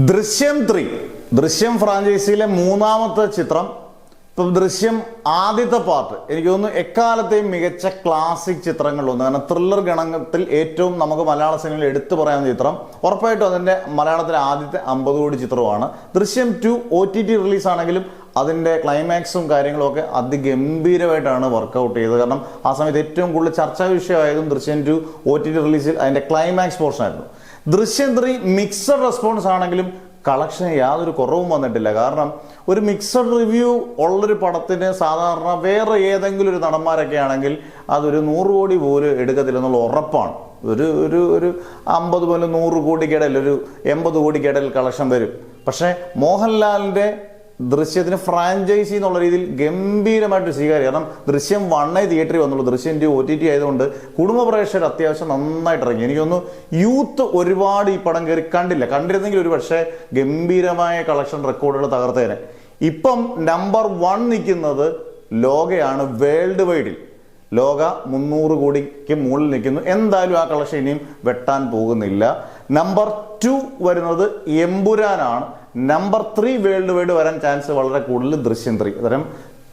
ദൃശ്യം 3 ദൃശ്യം ഫ്രാഞ്ചൈസിയിലെ മൂന്നാമത്തെ ചിത്രം. ഇപ്പം ദൃശ്യം ആദ്യത്തെ പാർട്ട് എനിക്ക് തോന്നുന്നു എക്കാലത്തെയും മികച്ച ക്ലാസിക് ചിത്രങ്ങളിലൊന്ന്. കാരണം ത്രില്ലർ ഗണത്തിൽ ഏറ്റവും നമുക്ക് മലയാള സിനിമയിൽ എടുത്തു പറയാവുന്ന ചിത്രം ഉറപ്പായിട്ടും അതിൻ്റെ മലയാളത്തിലെ ആദ്യത്തെ 50 കോടി ചിത്രമാണ്. ദൃശ്യം 2 OTT റിലീസാണെങ്കിലും അതിൻ്റെ ക്ലൈമാക്സും കാര്യങ്ങളും ഒക്കെ അതിഗംഭീരമായിട്ടാണ് വർക്കൗട്ട് ചെയ്തത്. കാരണം ആ സമയത്ത് ഏറ്റവും കൂടുതൽ ചർച്ചാ വിഷയമായതും ദൃശ്യം 2 OTT റിലീസിൽ അതിൻ്റെ ക്ലൈമാക്സ് പോർഷൻ ആയിരുന്നു. ദൃശ്യം 3 മിക്സഡ് റെസ്പോൺസ് ആണെങ്കിലും കളക്ഷന് യാതൊരു കുറവും വന്നിട്ടില്ല. കാരണം ഒരു മിക്സഡ് റിവ്യൂ ഉള്ളൊരു പടത്തിന് സാധാരണ വേറെ ഏതെങ്കിലും ഒരു നടന്മാരൊക്കെ ആണെങ്കിൽ അതൊരു 100 കോടി പോലും എടുക്കത്തില്ലെന്നുള്ള ഉറപ്പാണ്. ഒരു ഒരു ഒരു 50 പോലും 100 കോടിക്കിടയിൽ ഒരു 80 കോടിക്കിടയിൽ കളക്ഷൻ വരും. പക്ഷേ മോഹൻലാലിൻ്റെ ദൃശ്യത്തിന് ഫ്രാഞ്ചൈസി എന്നുള്ള രീതിയിൽ ഗംഭീരമായിട്ട് സ്വീകാര്യം. കാരണം ദൃശ്യം 1 തിയേറ്ററിൽ വന്നുള്ളൂ. ദൃശ്യം 2 OTT ആയതുകൊണ്ട് കുടുംബ പ്രേക്ഷകർ അത്യാവശ്യം നന്നായിട്ട് ഇറങ്ങി. എനിക്കൊന്ന് യൂത്ത് ഒരുപാട് ഈ പടം കയറി കണ്ടിരുന്നെങ്കിൽ ഒരു പക്ഷേ ഗംഭീരമായ കളക്ഷൻ റെക്കോർഡുകൾ തകർത്തേനെ. ഇപ്പം നമ്പർ 1 നിൽക്കുന്നത് ലോകയാണ്. വേൾഡ് വൈഡിൽ ലോക 300 കോടിക്ക് മുകളിൽ നിൽക്കുന്നു. എന്തായാലും ആ കളക്ഷൻ ഇനിയും വെട്ടാൻ പോകുന്നില്ല. നമ്പർ 2 വരുന്നത് എമ്പുരാനാണ്. നമ്പർ 3 വേൾഡ് വൈഡ് വരാൻ ചാൻസ് വളരെ കൂടുതൽ ദൃശ്യം 3. അത്തരം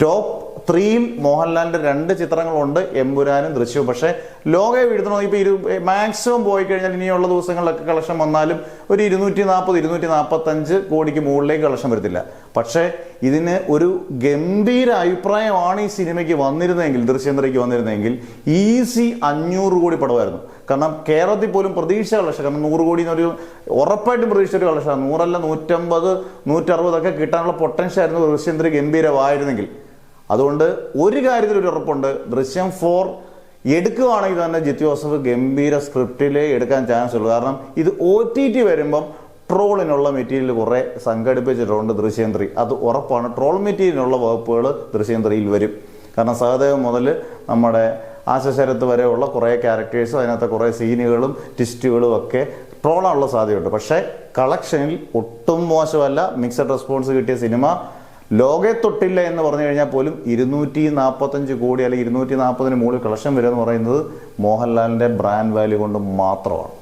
ടോപ്പ് 3യിൽ മോഹൻലാലിന്റെ 2 ചിത്രങ്ങളുണ്ട്, എമ്പുരാനും ദൃശ്യവും. പക്ഷേ ലോകയെ വീഴ്ത്തണം. ഇപ്പൊ മാക്സിമം പോയി കഴിഞ്ഞാൽ ഇനിയുള്ള ദിവസങ്ങളിലൊക്കെ കളക്ഷൻ വന്നാലും ഒരു 240-245 കോടിക്ക് മുകളിലേക്ക് കളക്ഷൻ വരത്തില്ല. പക്ഷേ ഇതിന് ഒരു ഗംഭീര അഭിപ്രായമാണ് ഈ സിനിമയ്ക്ക് വന്നിരുന്നെങ്കിൽ, ദൃശ്യം 3ക്ക് വന്നിരുന്നെങ്കിൽ ഈസി 500 കോടി പടമായിരുന്നു. കാരണം കേരളത്തിൽ പോലും പ്രതീക്ഷ കളക്ഷൻ, കാരണം 100 കോടി എന്നൊരു ഉറപ്പായിട്ടും പ്രതീക്ഷിച്ച ഒരു കളക്ഷൻ, 100 അല്ല 150, 160 ഒക്കെ കിട്ടാനുള്ള പൊട്ടൻഷ്യൽ ആയിരുന്നു ദൃശ്യം 3 ഗംഭീരമായിരുന്നെങ്കിൽ. അതുകൊണ്ട് ഒരു കാര്യത്തിൽ ഒരു ഉറപ്പുണ്ട്, ദൃശ്യം 4 എടുക്കുകയാണെങ്കിൽ തന്നെ ജിത്തു ജോസഫ് ഗംഭീര സ്ക്രിപ്റ്റിലേ എടുക്കാൻ ചാൻസ് ഉള്ളൂ. കാരണം ഇത് OTT വരുമ്പം ട്രോളിനുള്ള മെറ്റീരിയൽ കുറേ സംഘടിപ്പിച്ചിട്ടുണ്ട് ദൃശ്യം 3. അത് ഉറപ്പാണ്. ട്രോൾ മെറ്റീരിയലിനുള്ള വകുപ്പുകൾ ദൃശ്യം 3യിൽ വരും. കാരണം സഹദേവ് മുതൽ നമ്മുടെ ആശശരത്ത് വരെയുള്ള കുറേ ക്യാരക്ടേഴ്സും അതിനകത്ത് കുറേ സീനുകളും ട്വിസ്റ്റുകളും ഒക്കെ ട്രോളാനുള്ള സാധ്യതയുണ്ട്. പക്ഷേ കളക്ഷനിൽ ഒട്ടും മോശമല്ല. മിക്സഡ് റെസ്പോൺസ് കിട്ടിയ സിനിമ ലോകയെ തൊട്ടില്ല എന്ന് പറഞ്ഞു കഴിഞ്ഞാൽ പോലും 245 കോടി അല്ലെങ്കിൽ 240 മുകളിൽ കളക്ഷൻ വരിക എന്ന് പറയുന്നത് മോഹൻലാലിൻ്റെ ബ്രാൻഡ് വാല്യൂ കൊണ്ട് മാത്രമാണ്.